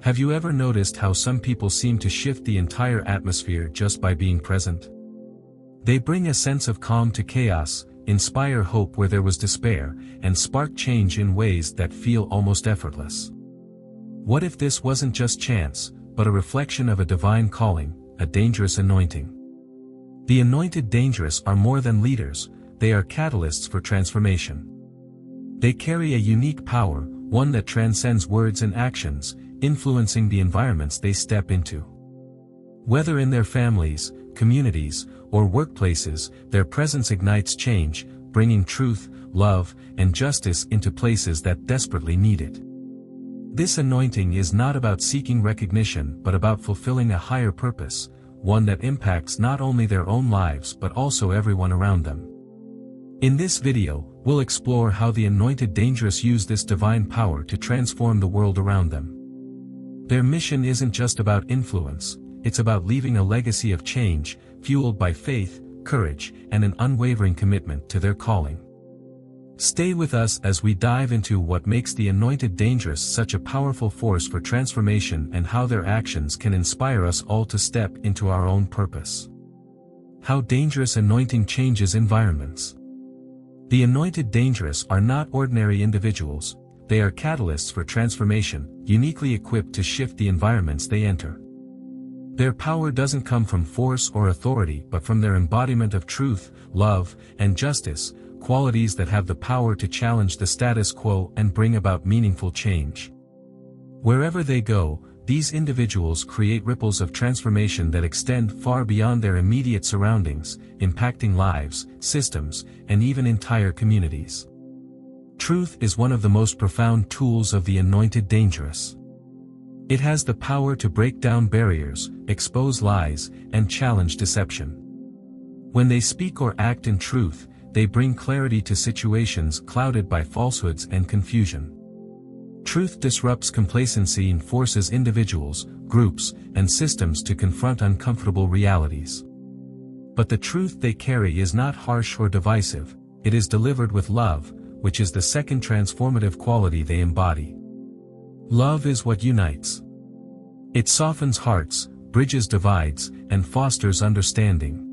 Have you ever noticed how some people seem to shift the entire atmosphere just by being present? They bring a sense of calm to chaos, inspire hope where there was despair, and spark change in ways that feel almost effortless. What if this wasn't just chance, but a reflection of a divine calling, a dangerous anointing? The anointed dangerous are more than leaders, they are catalysts for transformation. They carry a unique power, one that transcends words and actions, influencing the environments they step into. Whether in their families, communities, or workplaces, their presence ignites change, bringing truth, love, and justice into places that desperately need it. This anointing is not about seeking recognition but about fulfilling a higher purpose, one that impacts not only their own lives but also everyone around them. In this video, we'll explore how the anointed dangerous use this divine power to transform the world around them. Their mission isn't just about influence, it's about leaving a legacy of change, fueled by faith, courage, and an unwavering commitment to their calling. Stay with us as we dive into what makes the anointed dangerous such a powerful force for transformation and how their actions can inspire us all to step into our own purpose. How dangerous anointing changes environments. The anointed dangerous are not ordinary individuals, they are catalysts for transformation, uniquely equipped to shift the environments they enter. Their power doesn't come from force or authority but from their embodiment of truth, love, and justice, qualities that have the power to challenge the status quo and bring about meaningful change. Wherever they go, these individuals create ripples of transformation that extend far beyond their immediate surroundings, impacting lives, systems, and even entire communities. Truth is one of the most profound tools of the anointed dangerous. It has the power to break down barriers, expose lies, and challenge deception. When they speak or act in truth, they bring clarity to situations clouded by falsehoods and confusion. Truth disrupts complacency and forces individuals, groups, and systems to confront uncomfortable realities. But the truth they carry is not harsh or divisive, it is delivered with love, which is the second transformative quality they embody. Love is what unites. It softens hearts, bridges divides, and fosters understanding.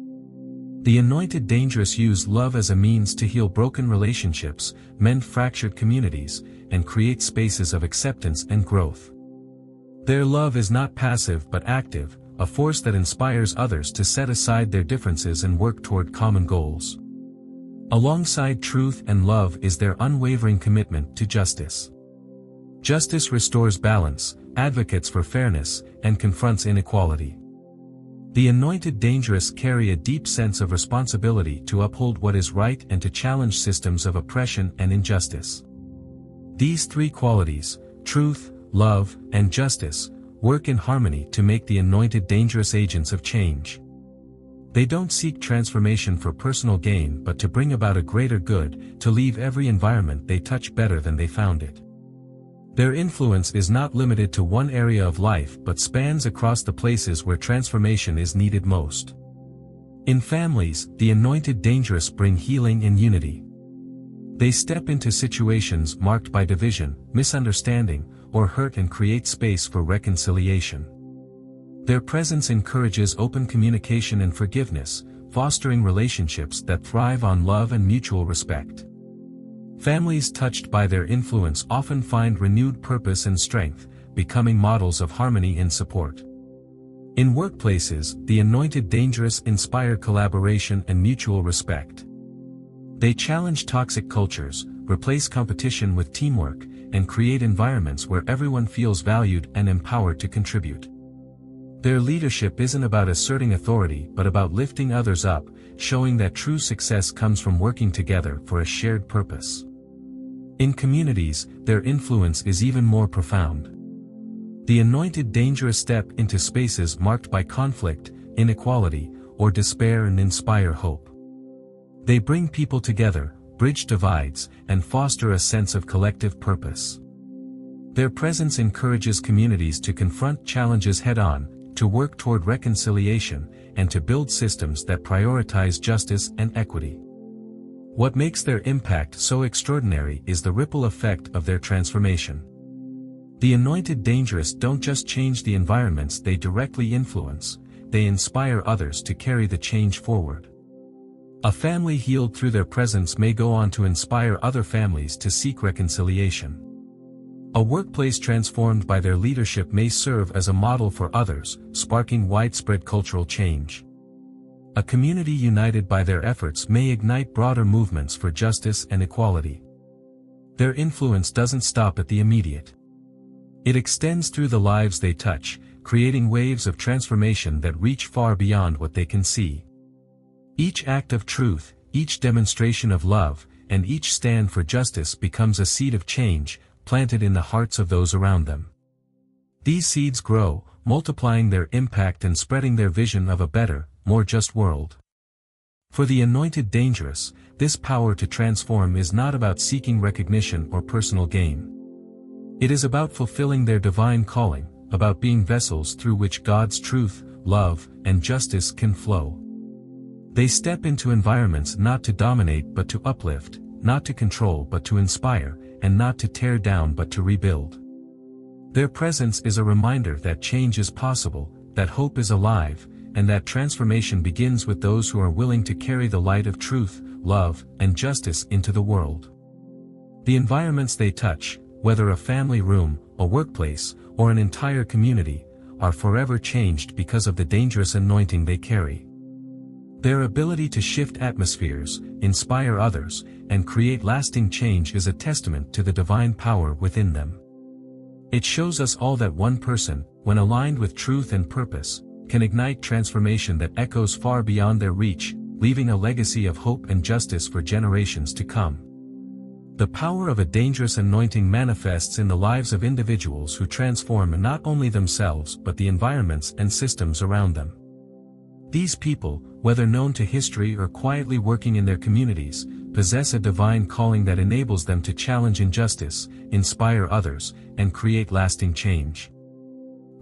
The anointed dangerous use love as a means to heal broken relationships, mend fractured communities, and create spaces of acceptance and growth. Their love is not passive but active, a force that inspires others to set aside their differences and work toward common goals. Alongside truth and love is their unwavering commitment to justice. Justice restores balance, advocates for fairness, and confronts inequality. The anointed dangerous carry a deep sense of responsibility to uphold what is right and to challenge systems of oppression and injustice. These three qualities, truth, love, and justice, work in harmony to make the anointed dangerous agents of change. They don't seek transformation for personal gain but to bring about a greater good, to leave every environment they touch better than they found it. Their influence is not limited to one area of life but spans across the places where transformation is needed most. In families, the anointed dangerous bring healing and unity. They step into situations marked by division, misunderstanding, or hurt and create space for reconciliation. Their presence encourages open communication and forgiveness, fostering relationships that thrive on love and mutual respect. Families touched by their influence often find renewed purpose and strength, becoming models of harmony and support. In workplaces, the anointed dangerous inspire collaboration and mutual respect. They challenge toxic cultures, replace competition with teamwork, and create environments where everyone feels valued and empowered to contribute. Their leadership isn't about asserting authority but about lifting others up, showing that true success comes from working together for a shared purpose. In communities, their influence is even more profound. The anointed dangerous step into spaces marked by conflict, inequality, or despair and inspire hope. They bring people together, bridge divides, and foster a sense of collective purpose. Their presence encourages communities to confront challenges head-on, to work toward reconciliation, and to build systems that prioritize justice and equity. What makes their impact so extraordinary is the ripple effect of their transformation. The anointed dangerous don't just change the environments they directly influence, they inspire others to carry the change forward. A family healed through their presence may go on to inspire other families to seek reconciliation. A workplace transformed by their leadership may serve as a model for others, sparking widespread cultural change. A community united by their efforts may ignite broader movements for justice and equality. Their influence doesn't stop at the immediate. It extends through the lives they touch, creating waves of transformation that reach far beyond what they can see. Each act of truth, each demonstration of love, and each stand for justice becomes a seed of change, planted in the hearts of those around them. These seeds grow, multiplying their impact and spreading their vision of a better, more just world. For the anointed dangerous, this power to transform is not about seeking recognition or personal gain. It is about fulfilling their divine calling, about being vessels through which God's truth, love, and justice can flow. They step into environments not to dominate but to uplift, not to control but to inspire, and not to tear down but to rebuild. Their presence is a reminder that change is possible, that hope is alive, and that transformation begins with those who are willing to carry the light of truth, love, and justice into the world. The environments they touch, whether a family room, a workplace, or an entire community, are forever changed because of the dangerous anointing they carry. Their ability to shift atmospheres, inspire others, and create lasting change is a testament to the divine power within them. It shows us all that one person, when aligned with truth and purpose, can ignite transformation that echoes far beyond their reach, leaving a legacy of hope and justice for generations to come. The power of a dangerous anointing manifests in the lives of individuals who transform not only themselves but the environments and systems around them. These people, whether known to history or quietly working in their communities, possess a divine calling that enables them to challenge injustice, inspire others, and create lasting change.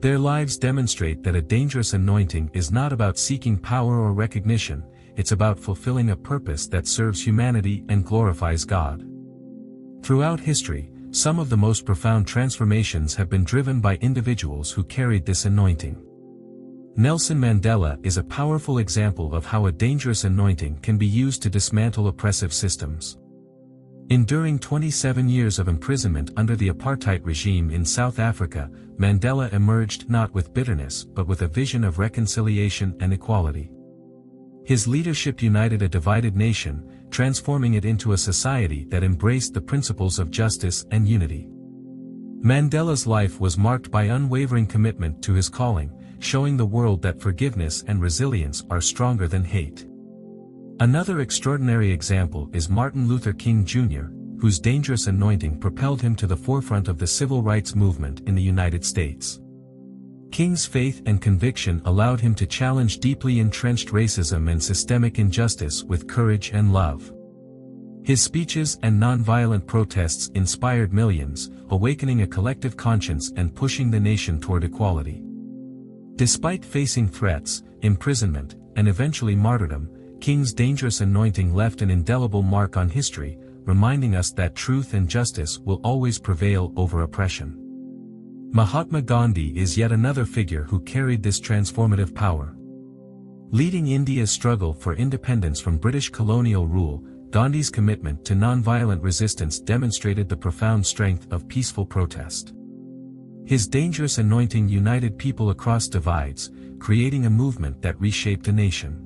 Their lives demonstrate that a dangerous anointing is not about seeking power or recognition, it's about fulfilling a purpose that serves humanity and glorifies God. Throughout history, some of the most profound transformations have been driven by individuals who carried this anointing. Nelson Mandela is a powerful example of how a dangerous anointing can be used to dismantle oppressive systems. Enduring 27 years of imprisonment under the apartheid regime in South Africa, Mandela emerged not with bitterness but with a vision of reconciliation and equality. His leadership united a divided nation, transforming it into a society that embraced the principles of justice and unity. Mandela's life was marked by unwavering commitment to his calling, showing the world that forgiveness and resilience are stronger than hate. Another extraordinary example is Martin Luther King Jr., whose dangerous anointing propelled him to the forefront of the civil rights movement in the United States. King's faith and conviction allowed him to challenge deeply entrenched racism and systemic injustice with courage and love. His speeches and nonviolent protests inspired millions, awakening a collective conscience and pushing the nation toward equality. Despite facing threats, imprisonment, and eventually martyrdom, King's dangerous anointing left an indelible mark on history, reminding us that truth and justice will always prevail over oppression. Mahatma Gandhi is yet another figure who carried this transformative power. Leading India's struggle for independence from British colonial rule, Gandhi's commitment to nonviolent resistance demonstrated the profound strength of peaceful protest. His dangerous anointing united people across divides, creating a movement that reshaped a nation.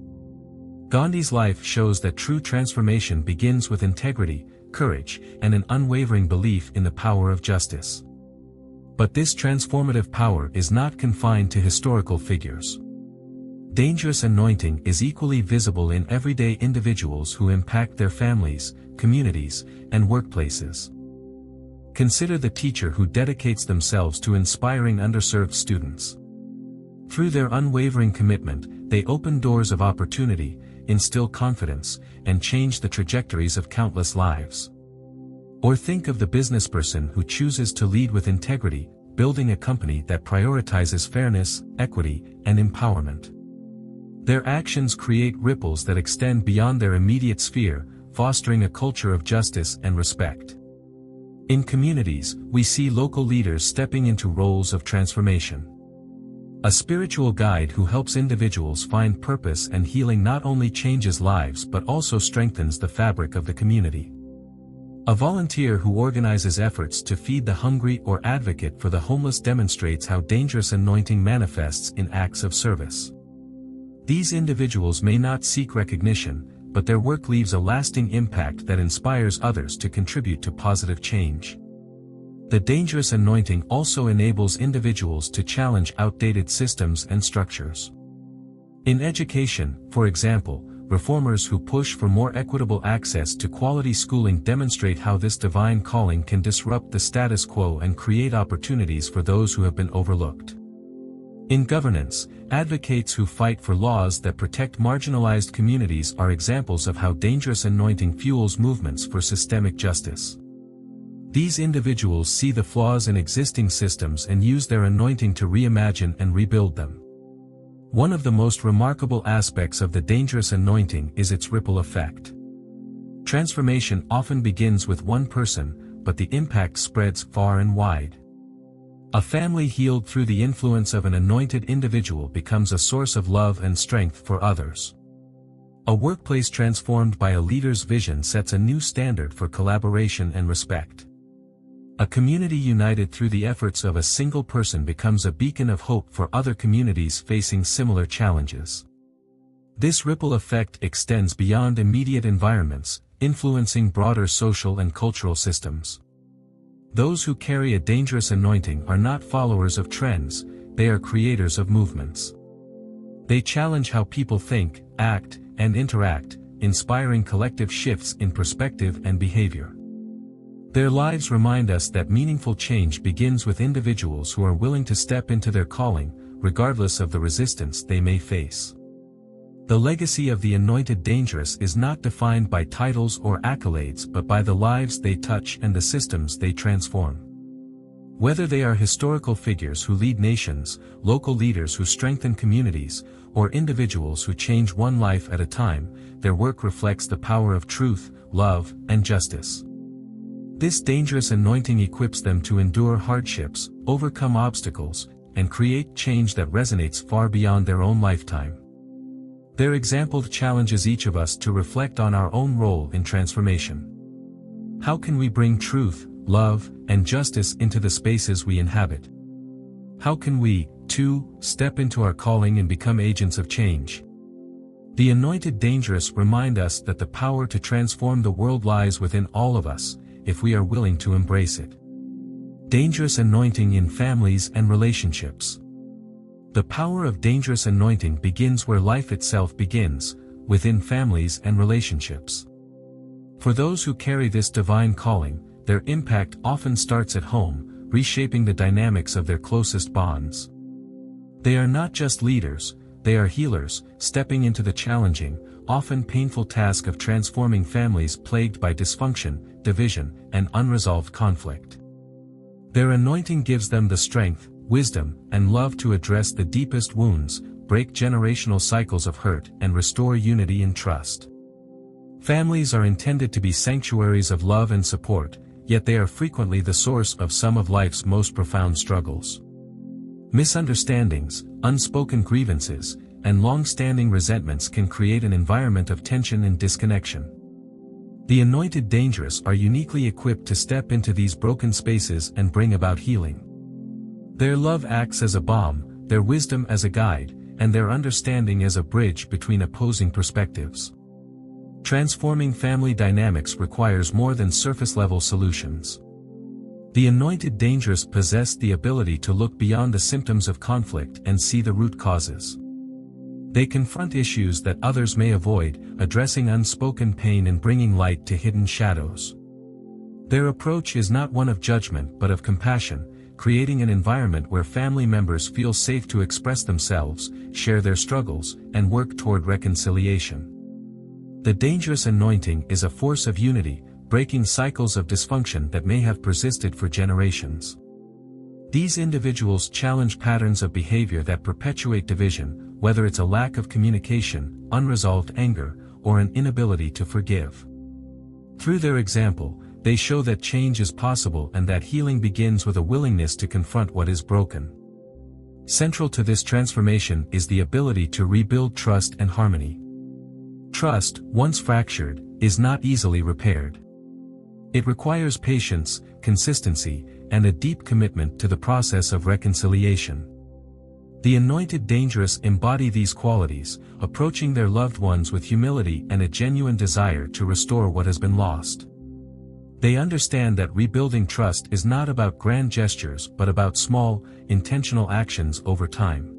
Gandhi's life shows that true transformation begins with integrity, courage, and an unwavering belief in the power of justice. But this transformative power is not confined to historical figures. Dangerous anointing is equally visible in everyday individuals who impact their families, communities, and workplaces. Consider the teacher who dedicates themselves to inspiring underserved students. Through their unwavering commitment, they open doors of opportunity, instill confidence, and change the trajectories of countless lives. Or think of the businessperson who chooses to lead with integrity, building a company that prioritizes fairness, equity, and empowerment. Their actions create ripples that extend beyond their immediate sphere, fostering a culture of justice and respect. In communities, we see local leaders stepping into roles of transformation. A spiritual guide who helps individuals find purpose and healing not only changes lives but also strengthens the fabric of the community. A volunteer who organizes efforts to feed the hungry or advocate for the homeless demonstrates how dangerous anointing manifests in acts of service. These individuals may not seek recognition, but their work leaves a lasting impact that inspires others to contribute to positive change. The dangerous anointing also enables individuals to challenge outdated systems and structures. In education, for example, reformers who push for more equitable access to quality schooling demonstrate how this divine calling can disrupt the status quo and create opportunities for those who have been overlooked. In governance, advocates who fight for laws that protect marginalized communities are examples of how dangerous anointing fuels movements for systemic justice. These individuals see the flaws in existing systems and use their anointing to reimagine and rebuild them. One of the most remarkable aspects of the dangerous anointing is its ripple effect. Transformation often begins with one person, but the impact spreads far and wide. A family healed through the influence of an anointed individual becomes a source of love and strength for others. A workplace transformed by a leader's vision sets a new standard for collaboration and respect. A community united through the efforts of a single person becomes a beacon of hope for other communities facing similar challenges. This ripple effect extends beyond immediate environments, influencing broader social and cultural systems. Those who carry a dangerous anointing are not followers of trends, they are creators of movements. They challenge how people think, act, and interact, inspiring collective shifts in perspective and behavior. Their lives remind us that meaningful change begins with individuals who are willing to step into their calling, regardless of the resistance they may face. The legacy of the anointed dangerous is not defined by titles or accolades but by the lives they touch and the systems they transform. Whether they are historical figures who lead nations, local leaders who strengthen communities, or individuals who change one life at a time, their work reflects the power of truth, love, and justice. This dangerous anointing equips them to endure hardships, overcome obstacles, and create change that resonates far beyond their own lifetime. Their example challenges each of us to reflect on our own role in transformation. How can we bring truth, love, and justice into the spaces we inhabit? How can we, too, step into our calling and become agents of change? The anointed dangerous remind us that the power to transform the world lies within all of us, if we are willing to embrace it. Dangerous anointing in families and relationships. The power of dangerous anointing begins where life itself begins, within families and relationships. For those who carry this divine calling, their impact often starts at home, reshaping the dynamics of their closest bonds. They are not just leaders, they are healers, stepping into the challenging, often painful task of transforming families plagued by dysfunction, division, and unresolved conflict. Their anointing gives them the strength, wisdom, and love to address the deepest wounds, break generational cycles of hurt, and restore unity and trust. Families are intended to be sanctuaries of love and support, yet they are frequently the source of some of life's most profound struggles. Misunderstandings, unspoken grievances, and long-standing resentments can create an environment of tension and disconnection. The anointed dangerous are uniquely equipped to step into these broken spaces and bring about healing. Their love acts as a balm, their wisdom as a guide, and their understanding as a bridge between opposing perspectives. Transforming family dynamics requires more than surface-level solutions. The anointed dangerous possess the ability to look beyond the symptoms of conflict and see the root causes. They confront issues that others may avoid, addressing unspoken pain and bringing light to hidden shadows. Their approach is not one of judgment but of compassion, creating an environment where family members feel safe to express themselves, share their struggles, and work toward reconciliation. The dangerous anointing is a force of unity, breaking cycles of dysfunction that may have persisted for generations. These individuals challenge patterns of behavior that perpetuate division, whether it's a lack of communication, unresolved anger, or an inability to forgive. Through their example, They show that change is possible and that healing begins with a willingness to confront what is broken. Central to this transformation is the ability to rebuild trust and harmony. Trust, once fractured, is not easily repaired. It requires patience, consistency, and a deep commitment to the process of reconciliation. The anointed dangerous embody these qualities, approaching their loved ones with humility and a genuine desire to restore what has been lost. They understand that rebuilding trust is not about grand gestures but about small, intentional actions over time.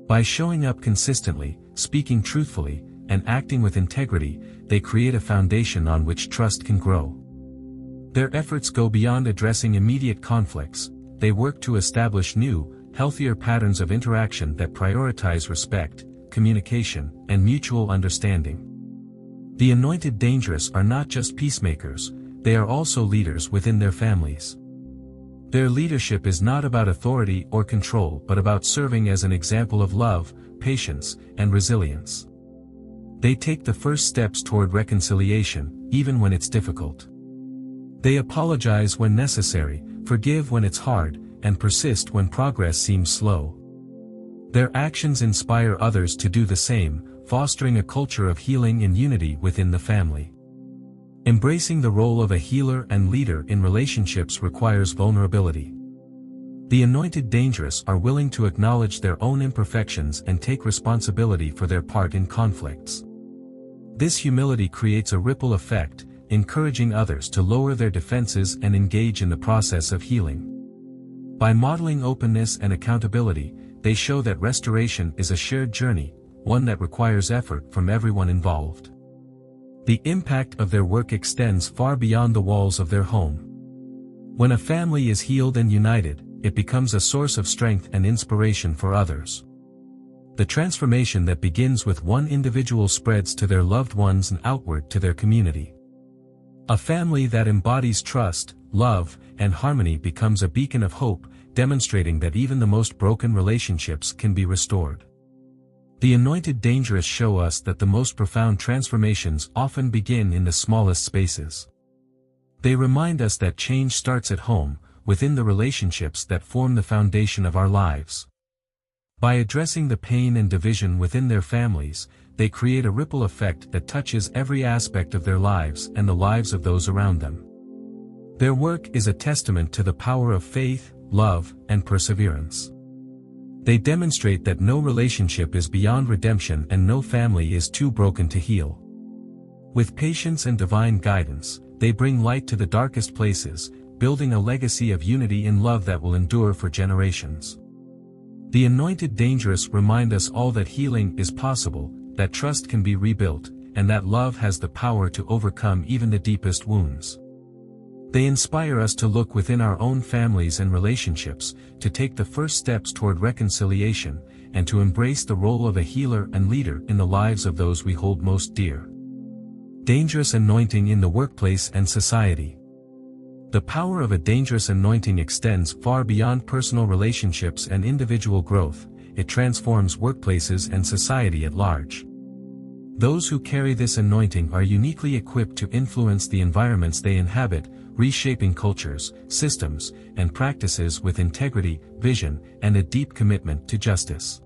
By showing up consistently, speaking truthfully, and acting with integrity, they create a foundation on which trust can grow. Their efforts go beyond addressing immediate conflicts. They work to establish new, healthier patterns of interaction that prioritize respect, communication, and mutual understanding. The anointed dangerous are not just peacemakers, they are also leaders within their families. Their leadership is not about authority or control but about serving as an example of love, patience, and resilience. They take the first steps toward reconciliation, even when it's difficult. They apologize when necessary, forgive when it's hard, and persist when progress seems slow. Their actions inspire others to do the same, fostering a culture of healing and unity within the family. Embracing the role of a healer and leader in relationships requires vulnerability. The anointed dangerous are willing to acknowledge their own imperfections and take responsibility for their part in conflicts. This humility creates a ripple effect, encouraging others to lower their defenses and engage in the process of healing. By modeling openness and accountability, they show that restoration is a shared journey, one that requires effort from everyone involved. The impact of their work extends far beyond the walls of their home. When a family is healed and united, it becomes a source of strength and inspiration for others. The transformation that begins with one individual spreads to their loved ones and outward to their community. A family that embodies trust, love, and harmony becomes a beacon of hope, demonstrating that even the most broken relationships can be restored. The anointed dangerous show us that the most profound transformations often begin in the smallest spaces. They remind us that change starts at home, within the relationships that form the foundation of our lives. By addressing the pain and division within their families, they create a ripple effect that touches every aspect of their lives and the lives of those around them. Their work is a testament to the power of faith, love, and perseverance. They demonstrate that no relationship is beyond redemption and no family is too broken to heal. With patience and divine guidance, they bring light to the darkest places, building a legacy of unity and love that will endure for generations. The anointed dangerous remind us all that healing is possible, that trust can be rebuilt, and that love has the power to overcome even the deepest wounds. They inspire us to look within our own families and relationships, to take the first steps toward reconciliation, and to embrace the role of a healer and leader in the lives of those we hold most dear. Dangerous anointing in the workplace and society. The power of a dangerous anointing extends far beyond personal relationships and individual growth. It transforms workplaces and society at large. Those who carry this anointing are uniquely equipped to influence the environments they inhabit, reshaping cultures, systems, and practices with integrity, vision, and a deep commitment to justice.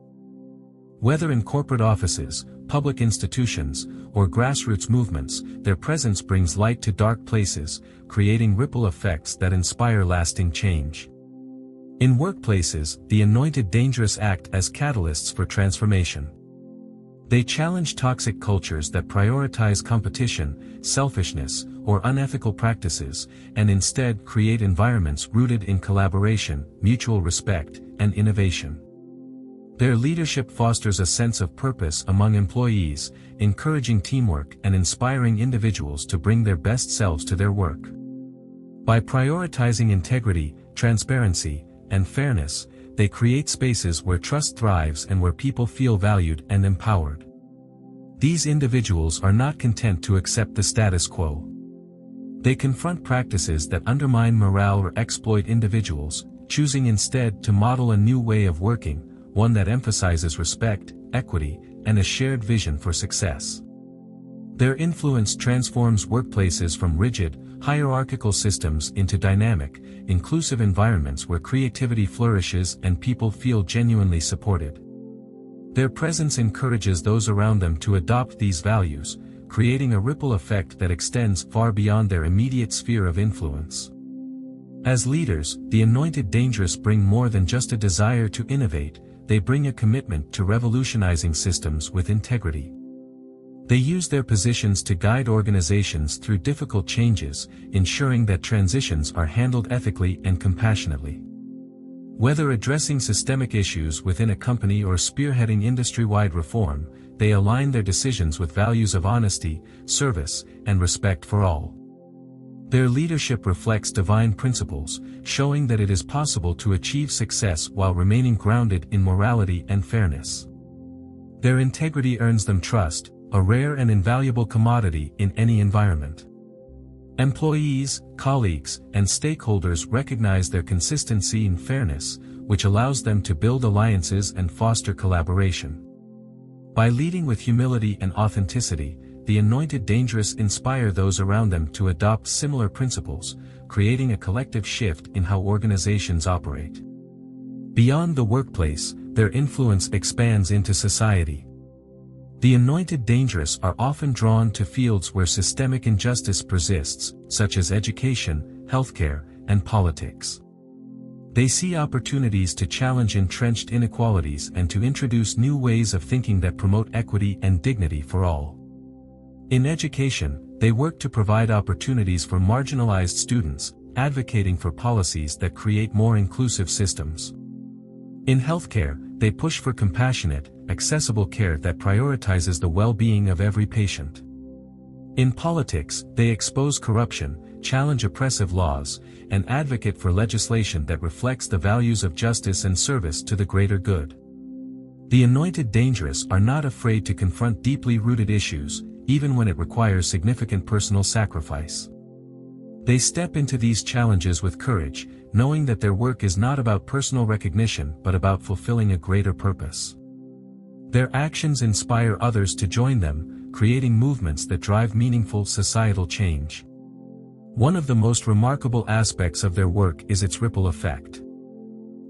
Whether in corporate offices, public institutions, or grassroots movements, their presence brings light to dark places, creating ripple effects that inspire lasting change. In workplaces, the anointed dangerous act as catalysts for transformation. They challenge toxic cultures that prioritize competition, selfishness, or unethical practices, and instead create environments rooted in collaboration, mutual respect, and innovation. Their leadership fosters a sense of purpose among employees, encouraging teamwork and inspiring individuals to bring their best selves to their work. By prioritizing integrity, transparency, and fairness, they create spaces where trust thrives and where people feel valued and empowered. These individuals are not content to accept the status quo. They confront practices that undermine morale or exploit individuals, choosing instead to model a new way of working, one that emphasizes respect, equity, and a shared vision for success. Their influence transforms workplaces from rigid, hierarchical systems into dynamic, inclusive environments where creativity flourishes and people feel genuinely supported. Their presence encourages those around them to adopt these values, creating a ripple effect that extends far beyond their immediate sphere of influence. As leaders, the Anointed Dangerous bring more than just a desire to innovate, they bring a commitment to revolutionizing systems with integrity. They use their positions to guide organizations through difficult changes, ensuring that transitions are handled ethically and compassionately. Whether addressing systemic issues within a company or spearheading industry-wide reform, they align their decisions with values of honesty, service, and respect for all. Their leadership reflects divine principles, showing that it is possible to achieve success while remaining grounded in morality and fairness. Their integrity earns them trust, a rare and invaluable commodity in any environment. Employees, colleagues, and stakeholders recognize their consistency and fairness, which allows them to build alliances and foster collaboration. By leading with humility and authenticity, the Anointed Dangerous inspire those around them to adopt similar principles, creating a collective shift in how organizations operate. Beyond the workplace, their influence expands into society. The Anointed Dangerous are often drawn to fields where systemic injustice persists, such as education, healthcare, and politics. They see opportunities to challenge entrenched inequalities and to introduce new ways of thinking that promote equity and dignity for all. In education, they work to provide opportunities for marginalized students, advocating for policies that create more inclusive systems. In healthcare, they push for compassionate, accessible care that prioritizes the well-being of every patient. In politics, they expose corruption, challenge oppressive laws, and advocate for legislation that reflects the values of justice and service to the greater good. The Anointed Dangerous are not afraid to confront deeply rooted issues, even when it requires significant personal sacrifice. They step into these challenges with courage, knowing that their work is not about personal recognition but about fulfilling a greater purpose. Their actions inspire others to join them, creating movements that drive meaningful societal change. One of the most remarkable aspects of their work is its ripple effect.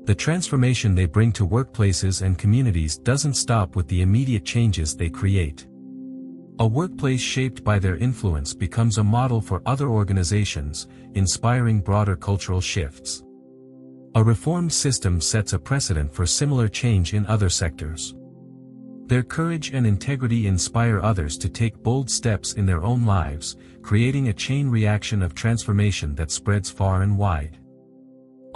The transformation they bring to workplaces and communities doesn't stop with the immediate changes they create. A workplace shaped by their influence becomes a model for other organizations, inspiring broader cultural shifts. A reformed system sets a precedent for similar change in other sectors. Their courage and integrity inspire others to take bold steps in their own lives, creating a chain reaction of transformation that spreads far and wide.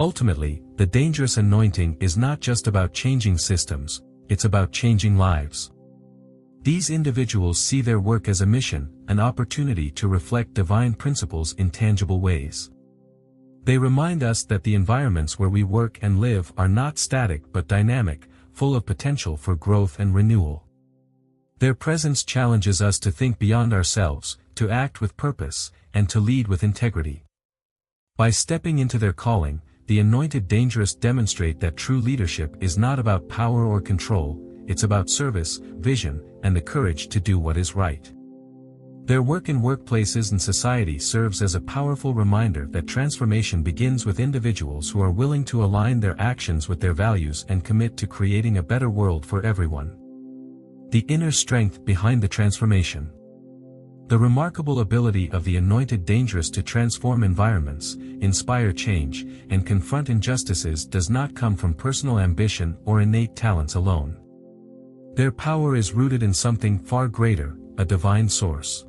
Ultimately, the dangerous anointing is not just about changing systems, it's about changing lives. These individuals see their work as a mission, an opportunity to reflect divine principles in tangible ways. They remind us that the environments where we work and live are not static but dynamic, full of potential for growth and renewal. Their presence challenges us to think beyond ourselves, to act with purpose, and to lead with integrity. By stepping into their calling, the Anointed Dangerous demonstrate that true leadership is not about power or control, it's about service, vision, and the courage to do what is right. Their work in workplaces and society serves as a powerful reminder that transformation begins with individuals who are willing to align their actions with their values and commit to creating a better world for everyone. The inner strength behind the transformation. The remarkable ability of the Anointed Dangerous to transform environments, inspire change, and confront injustices does not come from personal ambition or innate talents alone. Their power is rooted in something far greater, a divine source.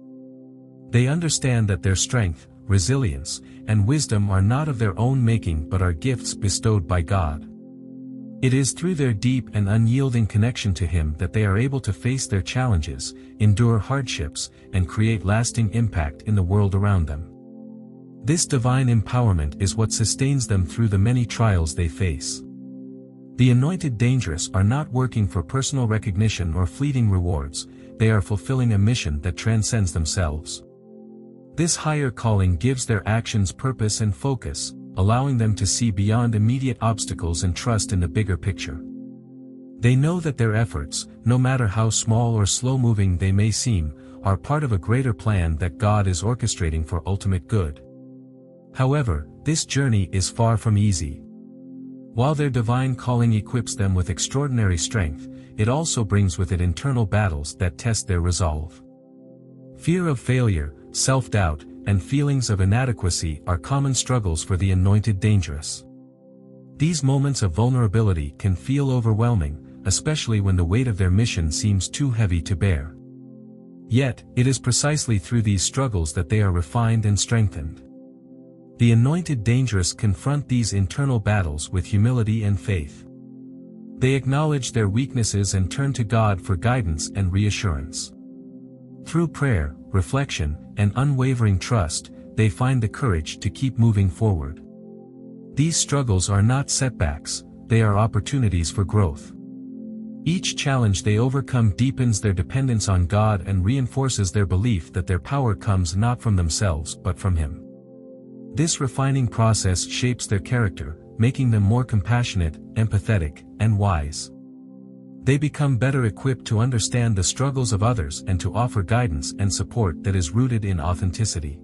They understand that their strength, resilience, and wisdom are not of their own making but are gifts bestowed by God. It is through their deep and unyielding connection to Him that they are able to face their challenges, endure hardships, and create lasting impact in the world around them. This divine empowerment is what sustains them through the many trials they face. The Anointed Dangerous are not working for personal recognition or fleeting rewards, they are fulfilling a mission that transcends themselves. This higher calling gives their actions purpose and focus, allowing them to see beyond immediate obstacles and trust in the bigger picture. They know that their efforts, no matter how small or slow-moving they may seem, are part of a greater plan that God is orchestrating for ultimate good. However, this journey is far from easy. While their divine calling equips them with extraordinary strength, it also brings with it internal battles that test their resolve. Fear of failure, self-doubt, and feelings of inadequacy are common struggles for the anointed dangerous. These moments of vulnerability can feel overwhelming, especially when the weight of their mission seems too heavy to bear. Yet, it is precisely through these struggles that they are refined and strengthened. The anointed dangerous confront these internal battles with humility and faith. They acknowledge their weaknesses and turn to God for guidance and reassurance. Through prayer, reflection, and unwavering trust, they find the courage to keep moving forward. These struggles are not setbacks, they are opportunities for growth. Each challenge they overcome deepens their dependence on God and reinforces their belief that their power comes not from themselves but from Him. This refining process shapes their character, making them more compassionate, empathetic, and wise. They become better equipped to understand the struggles of others and to offer guidance and support that is rooted in authenticity.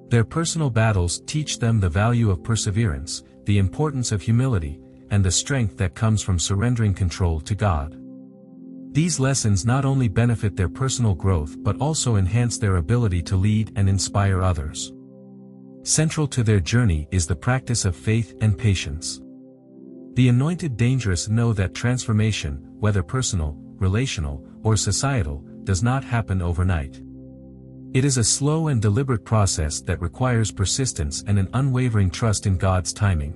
Their personal battles teach them the value of perseverance, the importance of humility, and the strength that comes from surrendering control to God. These lessons not only benefit their personal growth but also enhance their ability to lead and inspire others. Central to their journey is the practice of faith and patience. The anointed dangerous know that transformation, whether personal, relational, or societal, does not happen overnight. It is a slow and deliberate process that requires persistence and an unwavering trust in God's timing.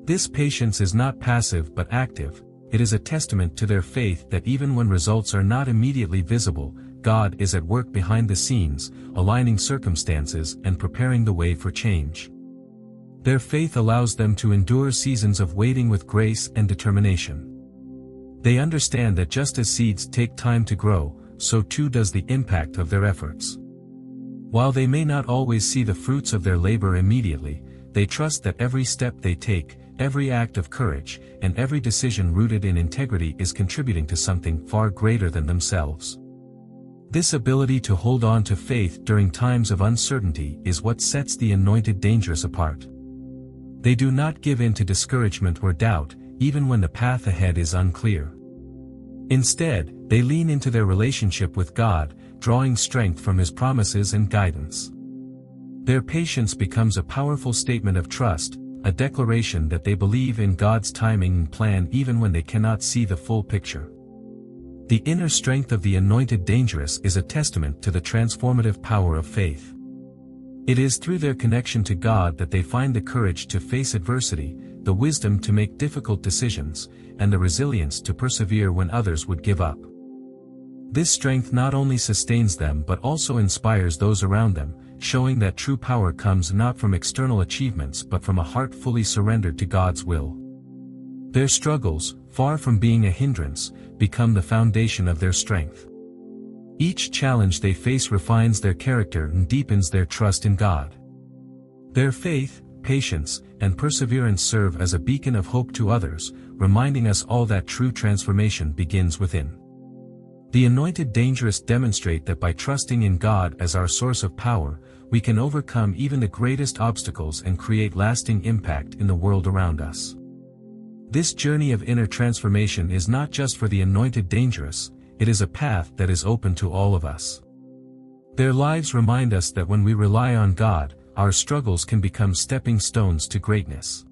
This patience is not passive but active. It is a testament to their faith that even when results are not immediately visible, God is at work behind the scenes, aligning circumstances and preparing the way for change. Their faith allows them to endure seasons of waiting with grace and determination. They understand that just as seeds take time to grow, so too does the impact of their efforts. While they may not always see the fruits of their labor immediately, they trust that every step they take, every act of courage, and every decision rooted in integrity is contributing to something far greater than themselves. This ability to hold on to faith during times of uncertainty is what sets the anointed dangerous apart. They do not give in to discouragement or doubt, even when the path ahead is unclear. Instead, they lean into their relationship with God, drawing strength from His promises and guidance. Their patience becomes a powerful statement of trust, a declaration that they believe in God's timing and plan even when they cannot see the full picture. The inner strength of the anointed dangerous is a testament to the transformative power of faith. It is through their connection to God that they find the courage to face adversity, the wisdom to make difficult decisions, and the resilience to persevere when others would give up. This strength not only sustains them but also inspires those around them, showing that true power comes not from external achievements but from a heart fully surrendered to God's will. Their struggles, far from being a hindrance, become the foundation of their strength. Each challenge they face refines their character and deepens their trust in God. Their faith, patience, and perseverance serve as a beacon of hope to others, reminding us all that true transformation begins within. The anointed dangerous demonstrate that by trusting in God as our source of power, we can overcome even the greatest obstacles and create lasting impact in the world around us. This journey of inner transformation is not just for the anointed dangerous, it is a path that is open to all of us. Their lives remind us that when we rely on God, our struggles can become stepping stones to greatness.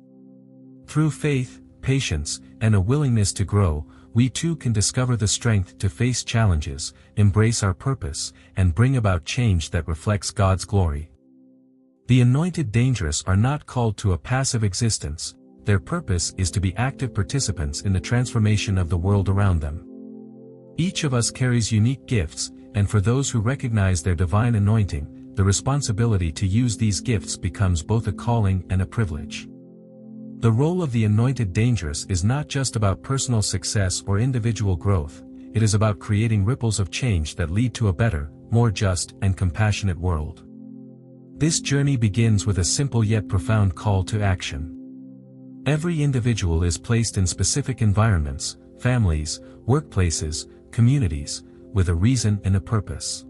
Through faith, patience, and a willingness to grow, we too can discover the strength to face challenges, embrace our purpose, and bring about change that reflects God's glory. The anointed dangerous are not called to a passive existence. Their purpose is to be active participants in the transformation of the world around them. Each of us carries unique gifts, and for those who recognize their divine anointing, the responsibility to use these gifts becomes both a calling and a privilege. The role of the anointed dangerous is not just about personal success or individual growth, it is about creating ripples of change that lead to a better, more just and compassionate world. This journey begins with a simple yet profound call to action. Every individual is placed in specific environments, families, workplaces, communities, with a reason and a purpose.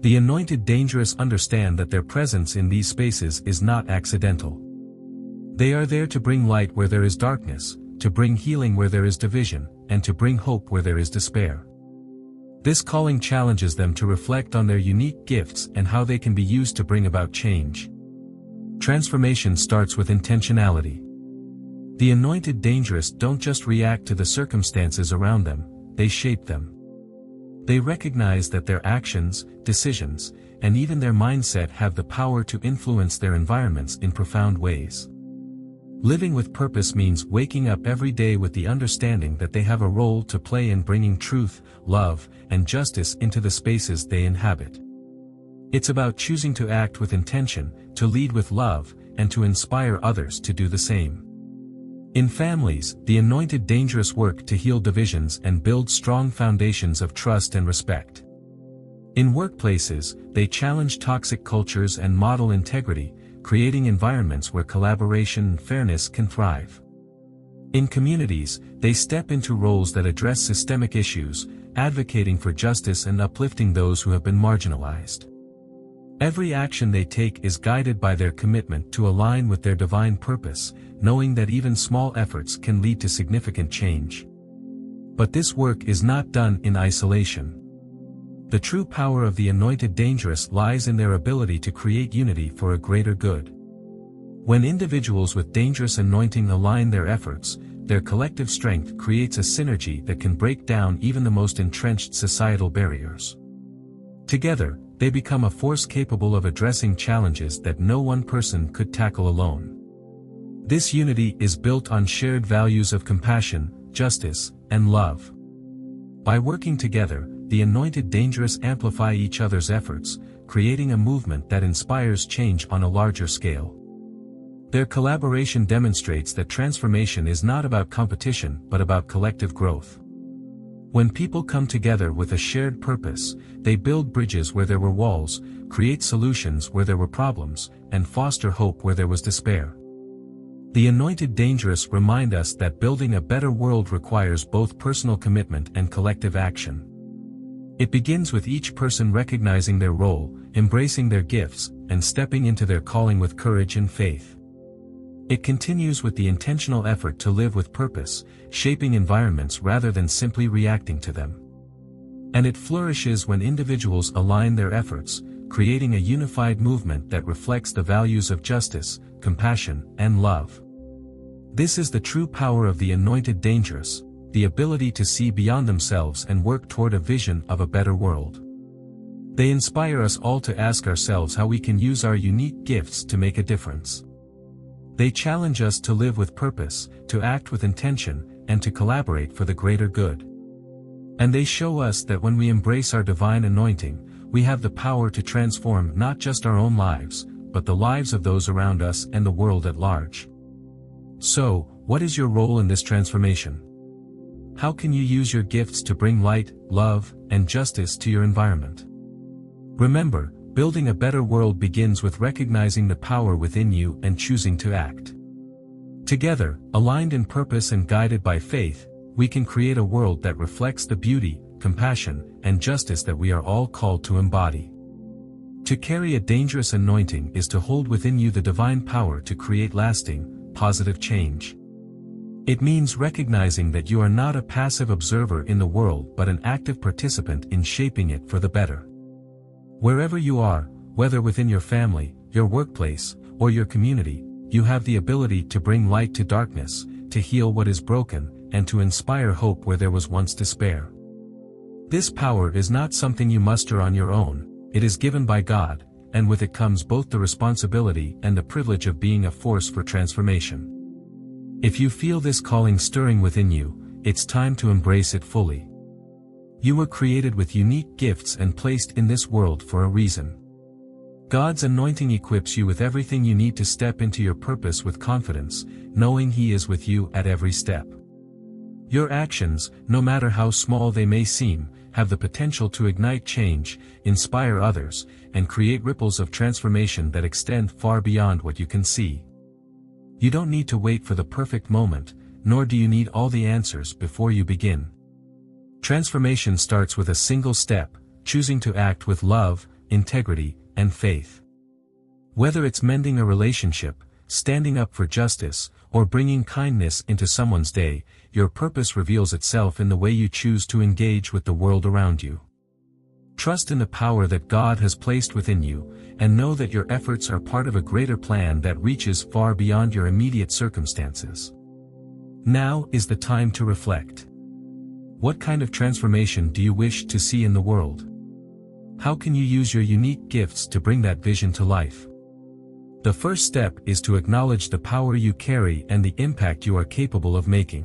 The anointed dangerous understand that their presence in these spaces is not accidental. They are there to bring light where there is darkness, to bring healing where there is division, and to bring hope where there is despair. This calling challenges them to reflect on their unique gifts and how they can be used to bring about change. Transformation starts with intentionality. The anointed dangerous don't just react to the circumstances around them, they shape them. They recognize that their actions, decisions, and even their mindset have the power to influence their environments in profound ways. Living with purpose means waking up every day with the understanding that they have a role to play in bringing truth, love, and justice into the spaces they inhabit. It's about choosing to act with intention, to lead with love, and to inspire others to do the same. In families, the anointed dangerous work to heal divisions and build strong foundations of trust and respect. In workplaces, they challenge toxic cultures and model integrity, creating environments where collaboration and fairness can thrive. In communities, they step into roles that address systemic issues, advocating for justice and uplifting those who have been marginalized. Every action they take is guided by their commitment to align with their divine purpose, knowing that even small efforts can lead to significant change. But this work is not done in isolation. The true power of the anointed dangerous lies in their ability to create unity for a greater good. When individuals with dangerous anointing align their efforts, their collective strength creates a synergy that can break down even the most entrenched societal barriers. Together, they become a force capable of addressing challenges that no one person could tackle alone. This unity is built on shared values of compassion, justice, and love. By working together, the anointed dangerous amplify each other's efforts, creating a movement that inspires change on a larger scale. Their collaboration demonstrates that transformation is not about competition but about collective growth. When people come together with a shared purpose, they build bridges where there were walls, create solutions where there were problems, and foster hope where there was despair. The anointed dangerous remind us that building a better world requires both personal commitment and collective action. It begins with each person recognizing their role, embracing their gifts, and stepping into their calling with courage and faith. It continues with the intentional effort to live with purpose, shaping environments rather than simply reacting to them. And it flourishes when individuals align their efforts, creating a unified movement that reflects the values of justice, compassion, and love. This is the true power of the anointed dangerous, the ability to see beyond themselves and work toward a vision of a better world. They inspire us all to ask ourselves how we can use our unique gifts to make a difference. They challenge us to live with purpose, to act with intention, and to collaborate for the greater good. And they show us that when we embrace our divine anointing, we have the power to transform not just our own lives, but the lives of those around us and the world at large. So, what is your role in this transformation? How can you use your gifts to bring light, love, and justice to your environment? Remember, building a better world begins with recognizing the power within you and choosing to act. Together, aligned in purpose and guided by faith, we can create a world that reflects the beauty, compassion, and justice that we are all called to embody. To carry a dangerous anointing is to hold within you the divine power to create lasting, positive change. It means recognizing that you are not a passive observer in the world but an active participant in shaping it for the better. Wherever you are, whether within your family, your workplace, or your community, you have the ability to bring light to darkness, to heal what is broken, and to inspire hope where there was once despair. This power is not something you muster on your own, it is given by God, and with it comes both the responsibility and the privilege of being a force for transformation. If you feel this calling stirring within you, it's time to embrace it fully. You were created with unique gifts and placed in this world for a reason. God's anointing equips you with everything you need to step into your purpose with confidence, knowing He is with you at every step. Your actions, no matter how small they may seem, have the potential to ignite change, inspire others, and create ripples of transformation that extend far beyond what you can see. You don't need to wait for the perfect moment, nor do you need all the answers before you begin. Transformation starts with a single step, choosing to act with love, integrity, and faith. Whether it's mending a relationship, standing up for justice, or bringing kindness into someone's day, your purpose reveals itself in the way you choose to engage with the world around you. Trust in the power that God has placed within you, and know that your efforts are part of a greater plan that reaches far beyond your immediate circumstances. Now is the time to reflect. What kind of transformation do you wish to see in the world? How can you use your unique gifts to bring that vision to life? The first step is to acknowledge the power you carry and the impact you are capable of making.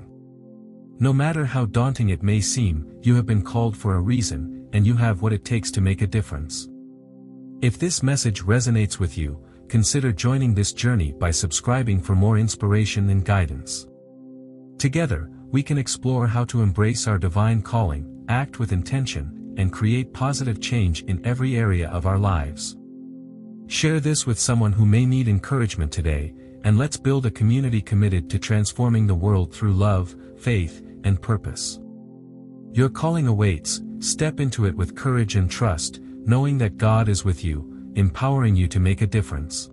No matter how daunting it may seem, you have been called for a reason, and you have what it takes to make a difference. If this message resonates with you, consider joining this journey by subscribing for more inspiration and guidance. Together, we can explore how to embrace our divine calling, act with intention, and create positive change in every area of our lives. Share this with someone who may need encouragement today, and let's build a community committed to transforming the world through love, faith, and purpose. Your calling awaits. Step into it with courage and trust, knowing that God is with you, empowering you to make a difference.